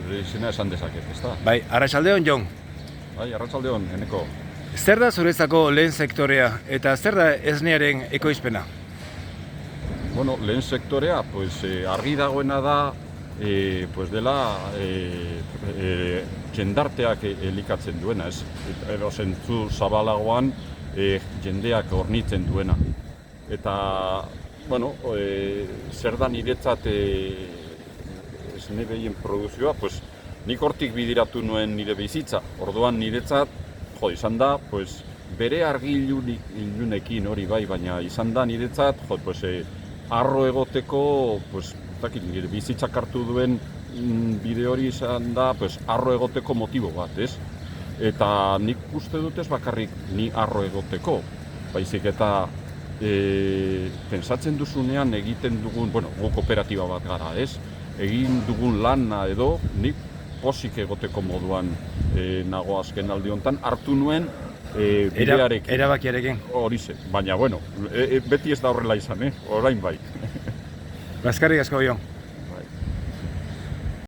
zure izena esan dezaket, ezta? Bai, arratsaldeon Jon. Bai, arratsaldeon, Eneko. Zer da zuretzako lehen sektorea eta zer da esnearen ekoizpena? Bueno, lehen sektorea, pues, argi dagoena da, pues dela jendarteak elikatzen duena, ez? Edo zentzu zabalagoan jendeak hornitzen duena. Eta, bueno, zer da niretzat esne behien produzioa, pues, nik hortik bidiratu nuen nire bizitza. Orduan niretzat, izan da, pues, bere argi ilunekin hori bai, baina izan da niretzat, pues, arro egoteko, pues, nire bizitzak hartu duen bide hori izan da, pues, arro egoteko motibo bat, ez? Eta nik uste dut ez bakarrik ni arro egoteko, baizik eta pensatzen duzunean egiten dugun, bueno, gu kooperatiba bat gara, ez? Egin dugun lana edo, nik pozik egoteko moduan nago azken aldi honetan, hartu nuen bidearekin. Erabakiarekin. Horixe, baina, bueno, beti ez da horrela izan, orain bai. Eskerrik asko Jon.